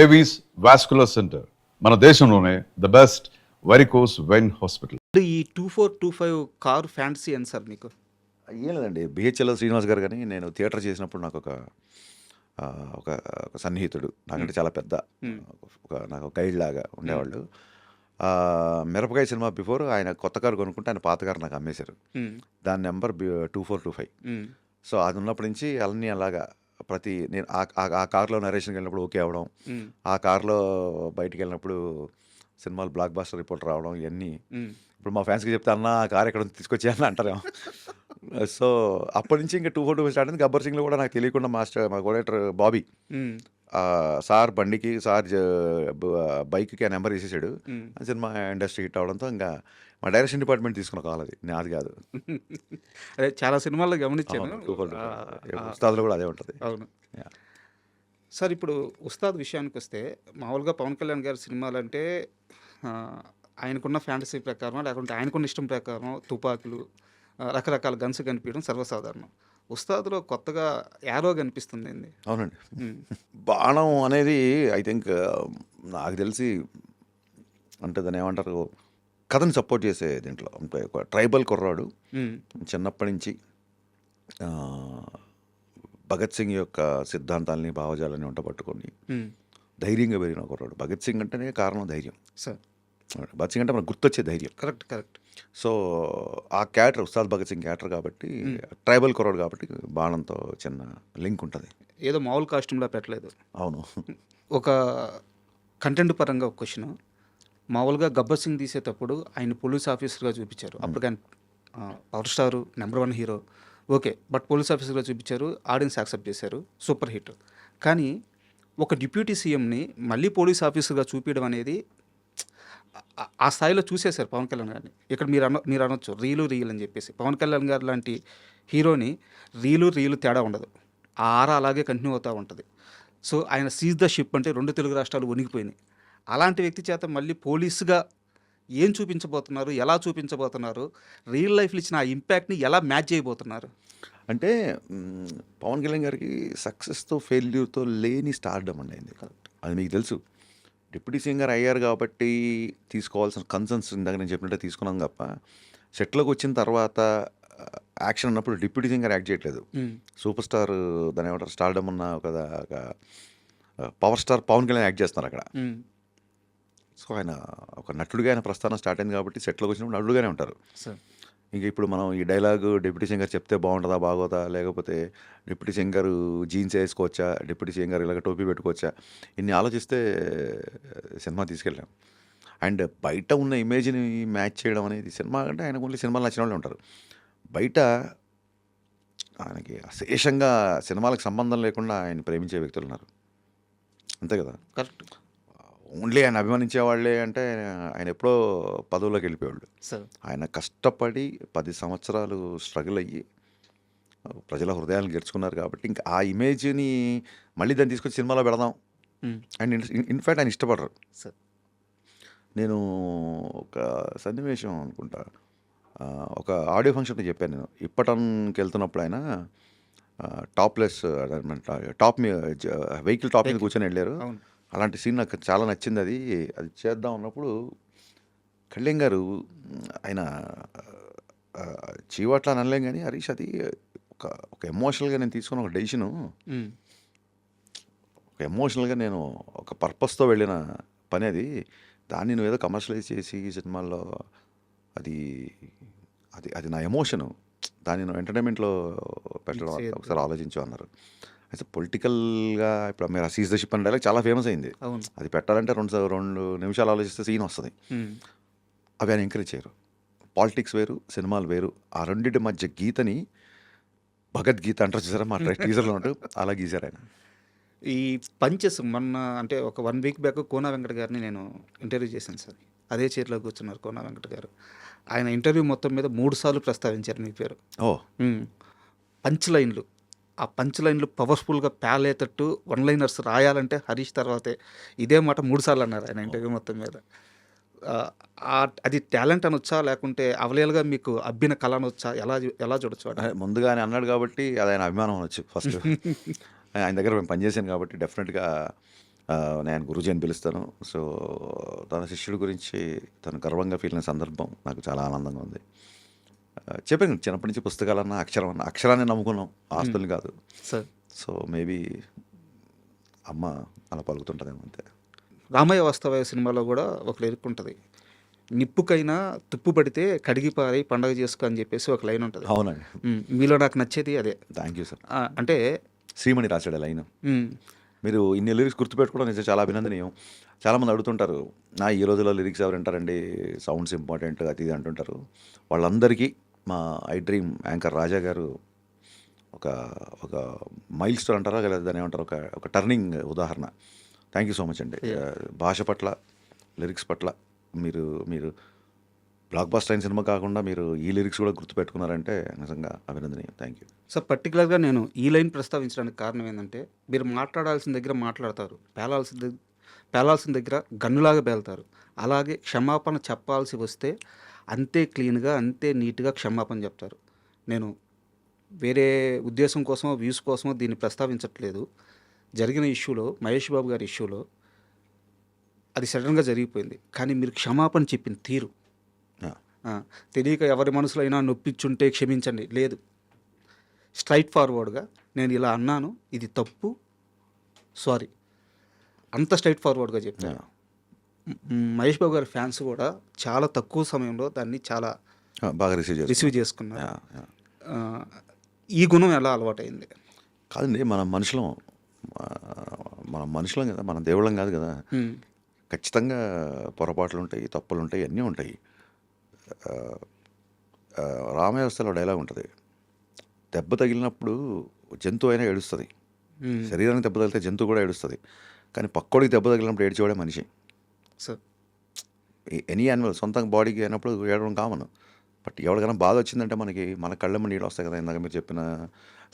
Avis vascular centre మన దేశంలోనే the best varicose vein hospital. ఈ 2425 కారు ఫ్యాంటసీ అని సార్ మీకు? ఏం లేదండి, బిహెచ్ఎల్ శ్రీనివాస్ గారు కానీ నేను థియేటర్ చేసినప్పుడు నాకు ఒక ఒక ఒక సన్నిహితుడు, నాకంటే చాలా పెద్ద, నాకు గైడ్ లాగా ఉండేవాళ్ళు. మిరపకాయ సినిమా బిఫోర్ ఆయన కొత్త కారు కొనుక్కుంటే ఆయన పాత కారు నాకు అమ్మేశారు. దాని నెంబర్ 2425. సో అది ఉన్నప్పటి నుంచి అన్నీ అలాగా నేను ఆ కార్లో నరేషన్కి వెళ్ళినప్పుడు ఓకే అవ్వడం, ఆ కార్లో బయటికి వెళ్ళినప్పుడు సినిమాలు బ్లాక్ బాస్టర్ రిపోర్ట్ రావడం, ఇవన్నీ ఇప్పుడు మా ఫ్యాన్స్కి చెప్తే అన్న ఆ కార్ ఎక్కడ తీసుకొచ్చాయని అంటారేమో. సో అప్పటి నుంచి ఇంకా 2425 స్టార్ట్ అయింది. గబ్బర్ సింగ్లో కూడా నాకు తెలియకుండా మా కోడేటర్ బాబీ సార్ బండికి బైక్కి ఆ నెంబర్ వేసేసాడు. సినిమా ఇండస్ట్రీ హిట్ అవడంతో ఇంకా మా డైరెక్షన్ డిపార్ట్మెంట్ తీసుకున్న కాల్ అది, నాది కాదు. అదే చాలా సినిమాల్లో గమనించాను. ఉస్తాద్లో కూడా అదే ఉంటుంది. అవును సార్. ఇప్పుడు ఉస్తాద్ విషయానికి వస్తే మామూలుగా పవన్ కళ్యాణ్ గారి సినిమాలు అంటే ఆయనకున్న ఫ్యాంటసీ ప్రకారం లేకుంటే ఆయనకున్న ఇష్టం ప్రకారం తుపాకులు, రకరకాల గన్స్ కనిపించడం సర్వసాధారణం. ఉస్తాద్లో కొత్తగా యారో కనిపిస్తుంది. అవునండి, బాణం అనేది ఐ థింక్ నాకు తెలిసి అంటే దాన్ని ఏమంటారు, కథని సపోర్ట్ చేసే దీంట్లో అంటే ఒక ట్రైబల్ కుర్రాడు, చిన్నప్పటి నుంచి భగత్ సింగ్ యొక్క సిద్ధాంతాలని భావజాలని వంట పట్టుకొని ధైర్యంగా పెరిగిన కుర్రాడు. భగత్ సింగ్ అంటేనే కారణం ధైర్యం సార్. భగత్ సింగ్ అంటే మనకు గుర్తొచ్చే ధైర్యం. కరెక్ట్. సో ఆ క్యారెక్టర్ ఉస్తాద్ భగత్ సింగ్ క్యారెక్టర్ కాబట్టి, ట్రైబల్ కుర్రాడు కాబట్టి బాణంతో చిన్న లింక్ ఉంటుంది. ఏదో మామూలు కాస్ట్యూమ్లో పెట్టలేదు. అవును. ఒక కంటెంట్ పరంగా ఒక క్వశ్చన్. మామూలుగా గబ్బర్ సింగ్ తీసేటప్పుడు ఆయన పోలీస్ ఆఫీసర్గా చూపించారు. అప్పుడు కానీ power star, number 1 hero, okay. But police ఆఫీసర్గా చూపించారు, ఆడియన్స్ యాక్సెప్ట్ చేశారు, సూపర్ హిట్. కానీ ఒక డిప్యూటీ సీఎంని మళ్ళీ పోలీస్ ఆఫీసర్గా చూపించడం అనేది ఆ స్థాయిలో చూసేశారు పవన్ కళ్యాణ్ గారిని. ఇక్కడ మీరు అనొచ్చు రీలు అని చెప్పేసి. పవన్ కళ్యాణ్ గారు లాంటి హీరోని రీలు తేడా ఉండదు, ఆ ఆరా అలాగే కంటిన్యూ అవుతూ ఉంటుంది. సో ఆయన సీజ్ ద షిప్ అంటే 2 తెలుగు రాష్ట్రాలు వణిగిపోయినాయి. అలాంటి వ్యక్తి చేత మళ్ళీ పోలీసుగా ఏం చూపించబోతున్నారు, ఎలా చూపించబోతున్నారు, రియల్ లైఫ్లో ఇచ్చిన ఆ ఇంపాక్ట్ని ఎలా మ్యాచ్ చేయబోతున్నారు? అంటే పవన్ కళ్యాణ్ గారికి సక్సెస్తో ఫెయిల్యూర్తో లేని స్టార్డమ్ అండి అయింది. అది మీకు తెలుసు. డిప్యూటీ సింగర్ అయ్యారు కాబట్టి తీసుకోవాల్సిన కన్సర్న్స్ ఇందాక నేను చెప్పినట్టే తీసుకున్నాం తప్ప, సెట్లోకి వచ్చిన తర్వాత యాక్షన్ ఉన్నప్పుడు డిప్యూటీ సింగర్ యాక్ట్ చేయట్లేదు. సూపర్ స్టార్ దాని ఏమంటారు, స్టార్డమ్ ఉన్న ఒక power star Pawan Kalyan act చేస్తున్నారు అక్కడ. సో ఆయన ఒక నటుడిగా ఆయన ప్రస్థానం స్టార్ట్ అయింది కాబట్టి సెట్లోకి వచ్చినప్పుడు నటుడుగానే ఉంటారు. ఇంకా ఇప్పుడు మనం ఈ డైలాగ్ డిప్యూటీ సింగర్ చెప్తే బాగుంటుందా బాగోదా, లేకపోతే డిప్యూటీ సింగర్ జీన్స్ వేసుకోవచ్చా, డిప్యూటీ సింగర్ ఇలాగ టోపీ పెట్టుకోవచ్చా, ఇన్ని ఆలోచిస్తే సినిమా తీసుకెళ్ళాం. అండ్ బయట ఉన్న ఇమేజ్ని మ్యాచ్ చేయడం అనేది సినిమా అంటే ఆయనకు ఓన్లీ సినిమాలు నచ్చిన వాళ్ళు ఉంటారు. బయట ఆయనకి అశేషంగా సినిమాలకు సంబంధం లేకుండా ఆయన ప్రేమించే వ్యక్తులు ఉన్నారు, అంతే కదా. కరెక్ట్. ఓన్లీ ఆయన అభిమానించే వాళ్ళే అంటే ఆయన ఎప్పుడో పదవుల్లోకి వెళ్ళిపోయేవాళ్ళు. ఆయన కష్టపడి 10 సంవత్సరాలు స్ట్రగుల్ అయ్యి ప్రజల హృదయాలను గెలుచుకున్నారు కాబట్టి ఇంకా ఆ ఇమేజ్ని మళ్ళీ దాన్ని తీసుకొచ్చి సినిమాలో పెడదాం అండ్ ఇన్ఫ్యాక్ట్ ఆయన ఇష్టపడరు. నేను ఒక సన్నివేశం అనుకుంటా, ఒక ఆడియో ఫంక్షన్ చెప్పాను నేను. ఇప్పటన్కి వెళ్తున్నప్పుడు ఆయన టాప్లెస్ టాప్ వెహికల్ టాప్ మీద కూర్చొని వెళ్ళారు. అలాంటి సీన్ నాకు చాలా నచ్చింది. అది చేద్దాం అన్నప్పుడు కళ్యాణ్ గారు ఆయన చీవాట్లా అనలేం కానీ, హరీష్ అది ఒక ఎమోషనల్గా నేను తీసుకున్న ఒక డెసిషను, ఒక ఎమోషనల్గా నేను ఒక పర్పస్తో వెళ్ళిన పని అది. దాన్ని నువ్వు ఏదో కమర్షియలైజ్ చేసి సినిమాల్లో అది అది అది నా ఎమోషను, దాన్ని నువ్వు ఎంటర్టైన్మెంట్లో పెట్టడం ఒకసారి ఆలోచించు అన్నారు. అయితే పొలిటికల్గా ఇప్పుడు మీరు సీజ్ ద షిప్ అనే డైలాగ్ చాలా ఫేమస్ అయింది. అది పెట్టాలంటే 2 నిమిషాలు ఆలోచిస్తే సీన్ వస్తుంది. అవి ఆయన ఎంకరేజ్ చేయరు. పాలిటిక్స్ వేరు, సినిమాలు వేరు. ఆ రెండింటి మధ్య గీతని భగవద్గీత అంటారు చూసారా, మా టీజర్లో ఉంటూ అలా గీశారు ఆయన. ఈ పంచెస్ మొన్న అంటే ఒక 1 వీక్ బ్యాక్ కోనా వెంకట గారిని నేను ఇంటర్వ్యూ చేశాను సార్. అదే చైర్లో కూర్చున్నారు కోనా వెంకట గారు. ఆయన ఇంటర్వ్యూ మొత్తం మీద 3 సార్లు ప్రస్తావించారు మీ పేరు. పంచ్ లైన్లు, ఆ పంచ్ లైన్లు పవర్ఫుల్గా ప్యాలేటట్టు 1 లైనర్స్ రాయాలంటే హరీష్ తర్వాతే. ఇదే మాట 3 సార్లు అన్నారు ఆయన ఇంటర్వ్యూ మొత్తం మీద. అది టాలెంట్ అనొచ్చా, లేకుంటే అవలేలుగా మీకు అబ్బిన కళ అనొచ్చా, ఎలా చూడొచ్చు? ముందుగా ఆయన అన్నాడు కాబట్టి అది ఆయన అభిమానం అనొచ్చు. ఫస్ట్ ఆయన దగ్గర మేము పనిచేసాను కాబట్టి డెఫినెట్గా నేను గురూజీ అని పిలుస్తాను. సో తన శిష్యుడి గురించి తను గర్వంగా ఫీల్ అయిన సందర్భం నాకు చాలా ఆనందంగా ఉంది. చెప్పాను చిన్నప్పటి నుంచి పుస్తకాలన్నా అక్షరాన్ని నమ్ముకున్నాం, ఆస్తుల్ని కాదు. సార్ సో మేబీ అమ్మ అలా పలుకుతుంటుందేమో అంతే. రామయ్య వాస్తవయ్య సినిమాలో కూడా ఒక లిరిక్ ఉంటుంది, నిప్పుకైనా తుప్పు పడితే కడిగి పారి పండగ చేసుకో అని చెప్పేసి ఒక లైన్ ఉంటుంది. అవునండి. మీలో నాకు నచ్చేది అదే. Thank you sir. అంటే శ్రీమణి రాశాడు లైన్. మ్, మీరు ఇన్ని లిరిక్స్ గుర్తుపెట్టుకోవడం నిజంగా చాలా అభినందనీయం. చాలామంది అడుగుతుంటారు, ఈ రోజుల్లో లిరిక్స్ ఎవరు వింటారండి, సౌండ్స్ ఇంపార్టెంట్ అది ఇది అంటుంటారు. వాళ్ళందరికీ మా ఐ డ్రీమ్ యాంకర్ రాజా గారు ఒక ఒక మైల్ స్టోన్ అంటారా లేదా దాన్ని ఏమంటారు, ఒక టర్నింగ్ ఉదాహరణ. థ్యాంక్ యూ సో మచ్ అండి. భాష పట్ల, లిరిక్స్ పట్ల మీరు మీరు బ్లాక్ బస్టర్ అయిన సినిమా కాకుండా మీరు ఈ లిరిక్స్ కూడా గుర్తుపెట్టుకున్నారంటే నిజంగా అభినందనీయం. Thank you. సార్ పర్టికులర్గా నేను ఈ లైన్ ప్రస్తావించడానికి కారణం ఏంటంటే, మీరు మాట్లాడాల్సిన దగ్గర మాట్లాడతారు, పేలాల్సిన దగ్గర గన్నులాగా పేలుతారు. అలాగే క్షమాపణ చెప్పాల్సి వస్తే అంతే క్లీన్గా, అంతే నీట్గా క్షమాపణ చెప్తారు. నేను వేరే ఉద్దేశం కోసమో, వ్యూస్ కోసమో దీన్ని ప్రస్తావించట్లేదు. జరిగిన ఇష్యూలో, మహేష్ బాబు గారి ఇష్యూలో అది సడన్గా జరిగిపోయింది. కానీ మీరు క్షమాపణ చెప్పిన తీరు, తెలియక ఎవరి మనసులో అయినా నొప్పించుంటే క్షమించండి లేదు, స్ట్రైట్ ఫార్వర్డ్గా నేను ఇలా అన్నాను, ఇది తప్పు, సారీ, అంత స్ట్రైట్ ఫార్వర్డ్గా చెప్పాను. మహేష్ బాబు గారి ఫ్యాన్స్ కూడా చాలా తక్కువ సమయంలో దాన్ని చాలా బాగా రిసీవ్ చేసుకున్నారు. ఈ గుణం ఎలా అలవాటైంది? కాదండి, మనం మనుషులం కదా, మనం దేవుళ్ళం కాదు కదా. ఖచ్చితంగా పొరపాట్లు ఉంటాయి, తప్పులు ఉంటాయి, అన్నీ ఉంటాయి. రామవ్యవస్థలో డైలాగ్ ఉంటుంది, దెబ్బ తగిలినప్పుడు జంతువు అయినా ఏడుస్తుంది, శరీరానికి దెబ్బ తగిలితే జంతువు కూడా ఏడుస్తుంది, కానీ పక్కోడికి దెబ్బ తగిలినప్పుడు ఏడ్చేవాడే మనిషి. సార్ ఎనీ యానిమల్ సొంత బాడీకి అయినప్పుడు ఏడవడం కామన్. బట్ ఎవరికైనా బాధ వచ్చిందంటే మన కళ్ళమ్మ నీళ్ళు వస్తాయి కదా. ఇందాక మీరు చెప్పిన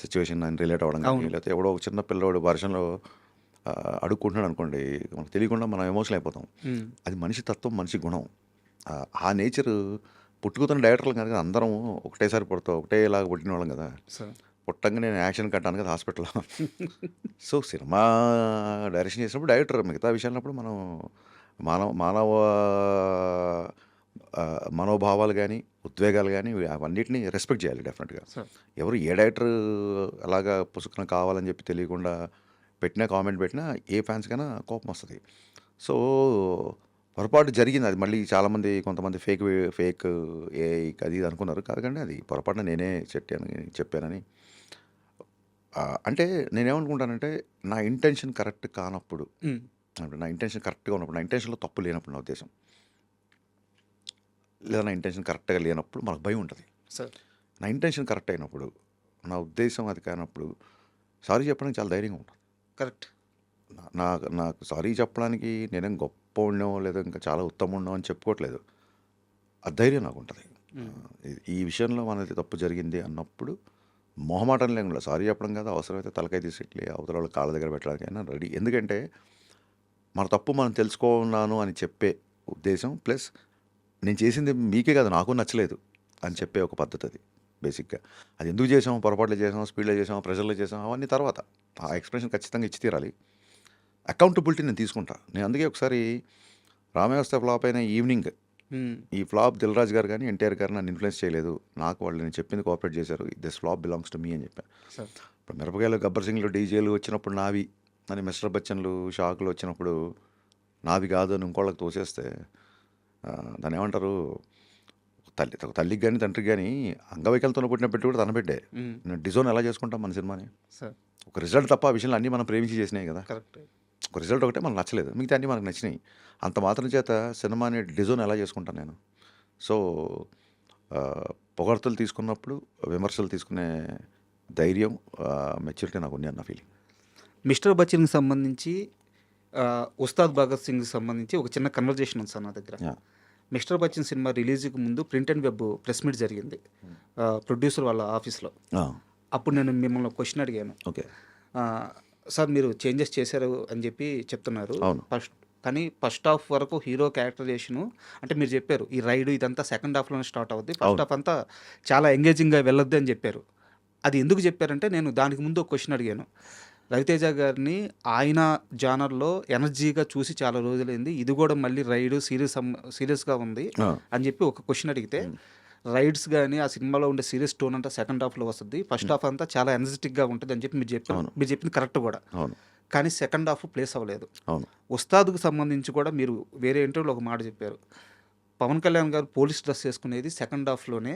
సిచ్యువేషన్ రిలేట్ అవ్వడం కానీ, లేకపోతే ఎవడో ఒక చిన్న పిల్లవాడు వర్షంలో అడుక్కుంటున్నాడు అనుకోండి, మనకు తెలియకుండా మనం ఎమోషనల్ అయిపోతాం. అది మనిషి తత్వం, మనిషి గుణం. ఆ నేచర్ పుట్టుకుతున్న డైరెక్టర్లు కనుక అందరం ఒకటేసారి పుడతాం, ఒకటేలాగా పుట్టిన వాళ్ళం కదా. పుట్టంగా నేను యాక్షన్ కట్టాను కదా హాస్పిటల్లో. సో సినిమా డైరెక్షన్ చేసినప్పుడు డైరెక్టర్, మిగతా విషయాలప్పుడు మనం మానవ మనోభావాలు కానీ, ఉద్వేగాలు కానీ అవన్నిటిని రెస్పెక్ట్ చేయాలి డెఫినెట్గా. ఎవరు ఏ డైరెక్టర్ అలాగా పుసుకున కావాలని చెప్పి తెలియకుండా పెట్టినా, కామెంట్ పెట్టినా ఏ ఫ్యాన్స్కైనా కోపం వస్తుంది. సో పొరపాటు జరిగింది, అది మళ్ళీ చాలామంది కొంతమంది ఫేక్ ఏ అది ఇది అనుకున్నారు. కాదండి, అది పొరపాటున నేనే చెప్పానని. అంటే నేనేమనుకుంటానంటే, నా ఇంటెన్షన్ కరెక్ట్ కానప్పుడు, అంటే నా ఇంటెన్షన్ కరెక్ట్గా ఉన్నప్పుడు, నా ఇంటెన్షన్లో తప్పు లేనప్పుడు, నా ఉద్దేశం లేదా నా ఇంటెన్షన్ కరెక్ట్గా లేనప్పుడు మనకు భయం ఉంటుంది. నా ఇంటెన్షన్ కరెక్ట్ అయినప్పుడు, నా ఉద్దేశం అది కానప్పుడు సారీ చెప్పడానికి చాలా ధైర్యంగా ఉంటుంది. కరెక్ట్. నాకు సారీ చెప్పడానికి నేనేం గొప్ప ఉండో లేదా ఇంకా చాలా ఉత్తమం ఉండో అని చెప్పుకోవట్లేదు. ఆ ధైర్యం నాకు ఉంటుంది. ఈ విషయంలో మనది తప్పు జరిగింది అన్నప్పుడు మొహమాటం లేకుండా సారీ చెప్పడం కాదు, అవసరమైతే తలకాయ తీసి అవతల వాళ్ళ కాళ్ళ దగ్గర పెట్టడానికైనా రెడీ. ఎందుకంటే మన తప్పు మనం తెలుసుకున్నాను అని చెప్పే ఉద్దేశం, ప్లస్ నేను చేసింది మీకే కాదు నాకు నచ్చలేదు అని చెప్పే ఒక పద్ధతి అది బేసిక్గా. అది ఎందుకు చేసాం, పొరపాట్లు చేసాం, స్పీడ్లో చేసాం, ప్రెషర్లో చేసాం, అవన్నీ తర్వాత ఆ ఎక్స్ప్రెషన్ ఖచ్చితంగా ఇచ్చి తీరాలి. అకౌంటబిలిటీ నేను తీసుకుంటా. నేను అందుకే ఒకసారి రామవ్యవస్థ ఫ్లాప్ అయిన ఈవినింగ్, ఈ ఫ్లాప్ దిల్ రాజు గారు కానీ ఎన్టీఆర్ గారు నన్ను ఇన్ఫ్లుయెన్స్ చేయలేదు, నాకు వాళ్ళు నేను చెప్పింది కోఆపరేట్ చేశారు, this flop belongs to me అని చెప్పాను. ఇప్పుడు మిరపకాయలు, గబ్బర్ సింగ్లు, డీజేలు వచ్చినప్పుడు నావి అని, మిస్టర్ బచ్చన్లు, షాకులు వచ్చినప్పుడు నావి కాదు అని ఇంకోళ్ళకి తోసేస్తే దాన్ని ఏమంటారు, తల్లికి కానీ తండ్రికి కానీ అంగవైకల్యంతో పుట్టిన పెట్టి కూడా తన బిడ్డే. నేను డిజోన్ ఎలా చేసుకుంటాం మన సినిమాని? ఒక రిజల్ట్ తప్ప ఆ విషయంలో అన్నీ మనం ప్రేమించి చేసినాయి కదా. కరెక్ట్. ఒక రిజల్ట్ ఒకటే మనకు నచ్చలేదు, మిగతా అన్నీ మనకు నచ్చినాయి. అంత మాత్రం చేత సినిమాని డిజోన్ ఎలా చేసుకుంటాను నేను? సో పొగడ్తలు తీసుకున్నప్పుడు విమర్శలు తీసుకునే ధైర్యం, మెచ్యూరిటీ నాకు ఉంది అన్న ఫీలింగ్. మిస్టర్ బచ్చన్కి సంబంధించి, ఉస్తాద్ భగత్ సింగ్కి సంబంధించి ఒక చిన్న కన్వర్జేషన్ ఉంది సార్ నా దగ్గర. మిస్టర్ బచ్చన్ సినిమా రిలీజ్కి ముందు print and web press meet జరిగింది ప్రొడ్యూసర్ వాళ్ళ ఆఫీస్లో. అప్పుడు నేను మిమ్మల్ని క్వశ్చన్ అడిగాను, ఓకే సార్ మీరు చేంజెస్ చేశారు అని చెప్పి చెప్తున్నారు, కానీ ఫస్ట్ హాఫ్ వరకు హీరో క్యారెక్టరైజేషను అంటే మీరు చెప్పారు ఈ రైడ్ ఇదంతా సెకండ్ హాఫ్లోనే స్టార్ట్ అవుద్ది, ఫస్ట్ హాఫ్ అంతా చాలా ఎంగేజింగ్గా వెళ్ళొద్దు అని చెప్పారు. అది ఎందుకు చెప్పారంటే, నేను దానికి ముందు ఒక క్వశ్చన్ అడిగాను, రవితేజ గారిని ఆయన జానర్‌లో ఎనర్జీగా చూసి చాలా రోజులైంది. ఇది గూడా మళ్ళీ రైడ్ సీరియస్‌గా ఉంది ఆ, అని చెప్పి ఒక క్వెషన్ అడిగితే, రైడ్స్ గాని, ఆ సినిమాలో ఉండే సీరియస్ టోన్ అంతా సెకండ్ హాఫ్‌లో వస్తది. ఫస్ట్ హాఫ్ అంతా చాలా ఎనర్జిటిక్‌గా ఉంటది అని చెప్పి మీరు చెప్పారు. అవును. మీరు చెప్పింది కరెక్ట్ గూడా. అవును కానీ సెకండ్ హాఫ్ ప్లేస్ అవ్వలేదు. అవును ఉస్తాద్‌కు సంబంధించి కూడా మీరు వేరే ఇంటర్వ్యూలో ఒక మాట చెప్పారు. పవన్ కళ్యాణ్ గారు పోలీస్ డ్రెస్ ఏసుకునేది సెకండ్ హాఫ్‌లోనే.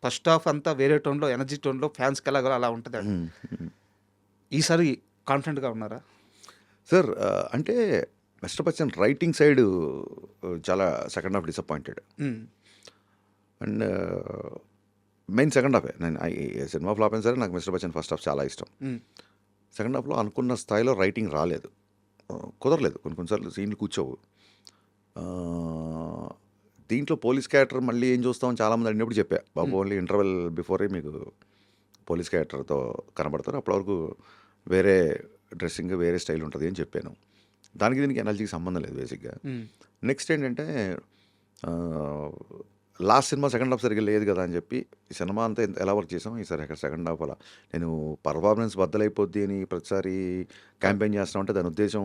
ఫస్ట్ హాఫ్ అంతా వేరే టోన్‌లో, ఎనర్జీ టోన్‌లో ఫ్యాన్స్‌కి ఎలాగో అలా ఉంటదంట. ఉమ్, ఉమ్. ఈసారి కాన్ఫిడెంట్‌గా ఉన్నారా? సార్ అంటే మిస్టర్ బచ్చన్ రైటింగ్ సైడ్ చాలా second half disappointed. Hmm. And main second హాఫే. సినిమా ఫ్లాప్ అయినా సరే నాకు మిస్టర్ బచ్చన్ ఫస్ట్ హాఫ్ చాలా ఇష్టం. హ్మ్. సెకండ్ హాఫ్లో అనుకున్న స్థాయిలో రైటింగ్ రాలేదు. కుదరలేదు, కొన్ని కొన్నిసార్లు సీన్లు కూర్చోవు. ఆ, దీంట్లో పోలీస్ క్యారెక్టర్ మళ్ళీ ఏం చూస్తామని చాలామంది అడిగినప్పుడు చెప్పా, బాబు ఓన్లీ ఇంటర్వెల్ బిఫోరే మీకు పోలీస్ క్యారెక్టర్తో కనబడతారు, అప్పటి వరకు వేరే డ్రెస్సింగ్ వేరే స్టైల్ ఉంటుంది అని చెప్పాను. దానికి దీనికి ఎనర్జీకి సంబంధం లేదు బేసిక్గా. హ్మ్. నెక్స్ట్ ఏంటంటే లాస్ట్ సినిమా సెకండ్ హాఫ్ సరిగ్గా లేదు కదా అని చెప్పి ఈ సినిమా అంతా ఎలా వర్క్ చేసాం, ఈసారి అక్కడ సెకండ్ హాఫ్ అలా నేను పర్ఫార్మెన్స్ బద్దలైపోద్ది అని ప్రతిసారి క్యాంపెయిన్ చేస్తామంటే దాని ఉద్దేశం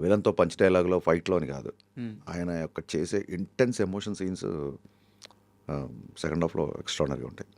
విలన్తో పంచ్ డైలాగ్లో ఫైట్లో అని కాదు. హ్మ్. ఆయన యొక్క చేసే ఇంటెన్స్ ఎమోషన్ సీన్స్ సెకండ్ హాఫ్లో ఎక్స్ట్రానరీగా ఉంటాయి.